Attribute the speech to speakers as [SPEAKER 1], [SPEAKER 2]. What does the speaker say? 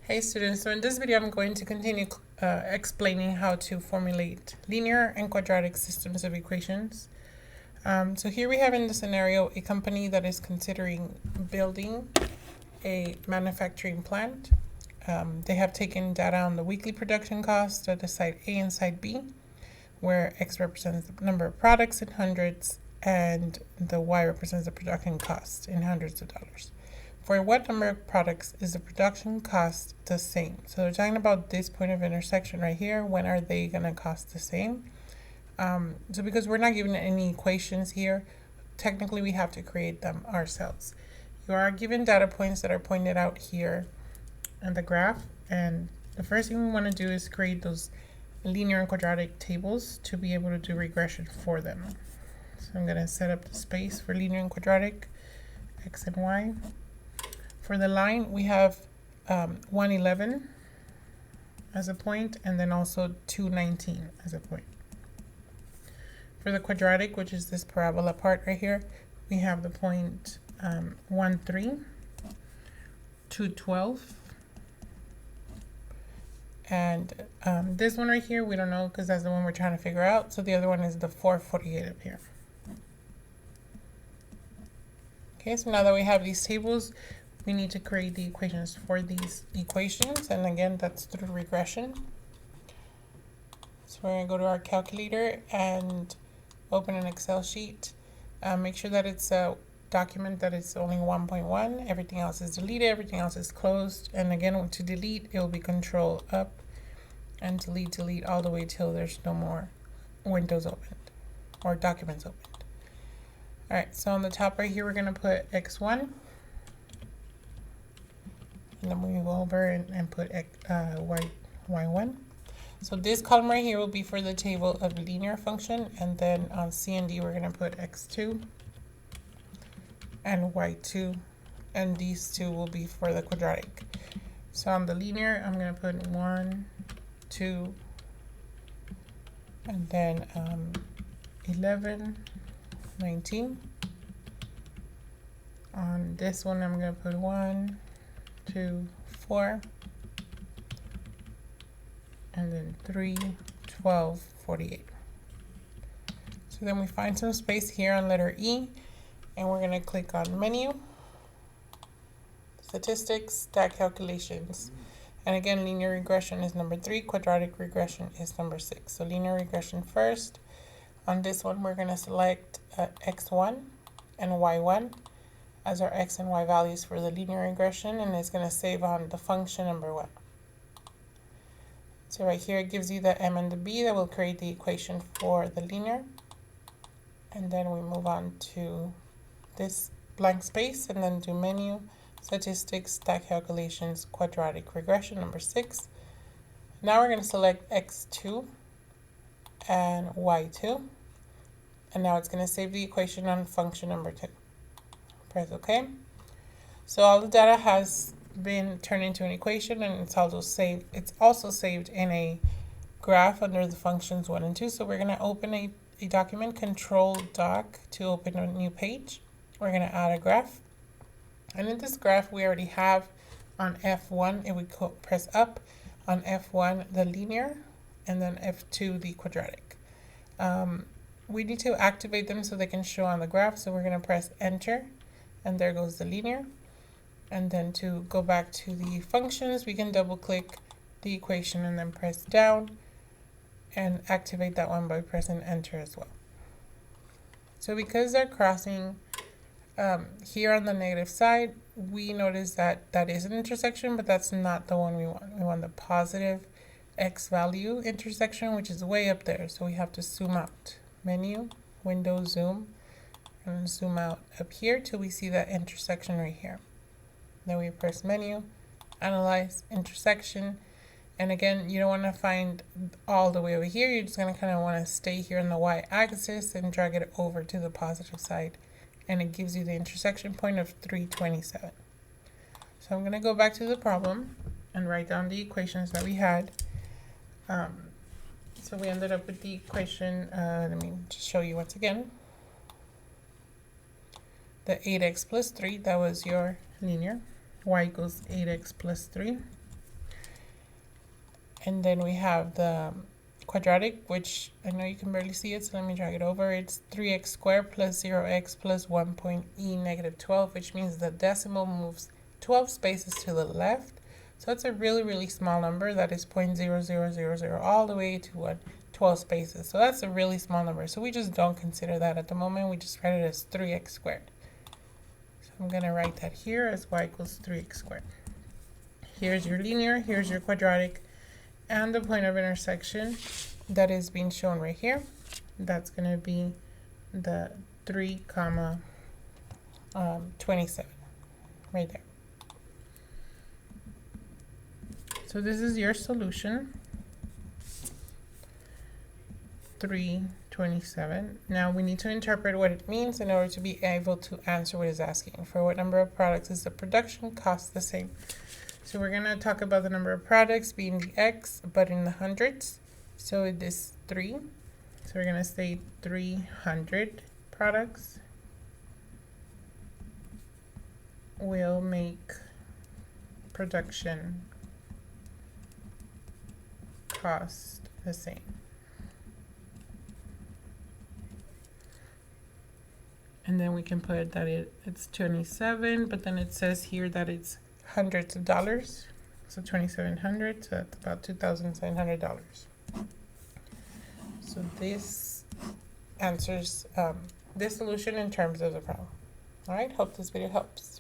[SPEAKER 1] Hey students, so in this video I'm going to continue explaining how to formulate linear and quadratic systems of equations. So here we have in the scenario a company that is considering building a manufacturing plant. They have taken data on the weekly production cost at the site A and site B, where X represents the number of products in hundreds and the Y represents the production cost in hundreds of dollars. For what number of products is the production cost the same? So they're talking about this point of intersection right here. When are they going to cost the same? So because we're not given any equations here, technically we have to create them ourselves. You are given data points that are pointed out here in the graph. And the first thing we want to do is create those linear and quadratic tables to be able to do regression for them. So I'm going to set up the space for linear and quadratic, X and Y. For the line, we have 111 as a point, and then also 219 as a point. For the quadratic, which is this parabola part right here, we have the point 1, 3, 212, and this one right here, we don't know because that's the one we're trying to figure out. So the other one is the 448 up here. Okay, so now that we have these tables, we need to create the equations for these equations, and again, that's through regression. So we're going to go to our calculator and open an Excel sheet. Make sure that it's a document that is only 1.1. Everything else is deleted, everything else is closed. And again, to delete, it will be Control up and delete all the way till there's no more windows opened or documents opened. All right, so on the top right here, we're going to put X1. And then we go over and put y1. So this column right here will be for the table of linear function, and then on C and D we're going to put x2 and y2, and these two will be for the quadratic. So on the linear I'm going to put 1, 2, and then 11, 19. On this one I'm going to put 1, 2, 4, and then 3, 12, 48. So then we find some space here on letter E, and we're going to click on menu, statistics, stack calculations. And again, linear regression is number 3, quadratic regression is number 6. So linear regression first. On this one, we're going to select x1 and y1 as our x and y values for the linear regression, and it's going to save on the function number 1. So right here it gives you the m and the b that will create the equation for the linear, and then we move on to this blank space and then do menu, statistics, stack calculations, quadratic regression number 6. Now we're going to select x2 and y2, and now it's going to save the equation on function number 2. Press OK. So all the data has been turned into an equation, and it's also saved in a graph under the functions 1 and 2. So we're going to open a document, Control Doc, to open a new page. We're going to add a graph, and in this graph we already have on F1 if we press up, on F1 the linear, and then F2 the quadratic. We need to activate them so they can show on the graph, so we're going to press enter, and there goes the linear. And then to go back to the functions, we can double click the equation and then press down and activate that one by pressing enter as well. So because they're crossing here on the negative side, we notice that that is an intersection, but that's not the one we want. We want the positive x value intersection, which is way up there. So we have to zoom out. Menu, window, zoom, and zoom out up here till we see that intersection right here. Then we press menu, analyze, intersection, and again, you don't want to find all the way over here. You're just going to kind of want to stay here on the y-axis and drag it over to the positive side, and it gives you the intersection point of 327. So I'm going to go back to the problem and write down the equations that we had. So we ended up with the equation, let me just show you once again. The 8x plus 3, that was your linear. Y equals 8x plus 3. And then we have the quadratic, which I know you can barely see it, so let me drag it over. It's 3x squared plus 0x plus 1.e negative 12, which means the decimal moves 12 spaces to the left. So it's a really, really small number. That is 0.0000 all the way to what? 12 spaces. So that's a really small number. So we just don't consider that at the moment. We just write it as 3x squared. So I'm going to write that here as y equals 3x squared. Here's your linear, here's your quadratic, and the point of intersection that is being shown right here. That's going to be the 3, 27 right there. So this is your solution, 327. Now we need to interpret what it means in order to be able to answer what it's asking. For what number of products is the production cost the same? So we're going to talk about the number of products being the x, but in the hundreds. So it is 3. So we're going to say 300 products will make production cost the same. And then we can put that it's 27, but then it says here that it's hundreds of dollars. So 2,700, so that's about $2,700. So this answers this solution in terms of the problem. All right, hope this video helps.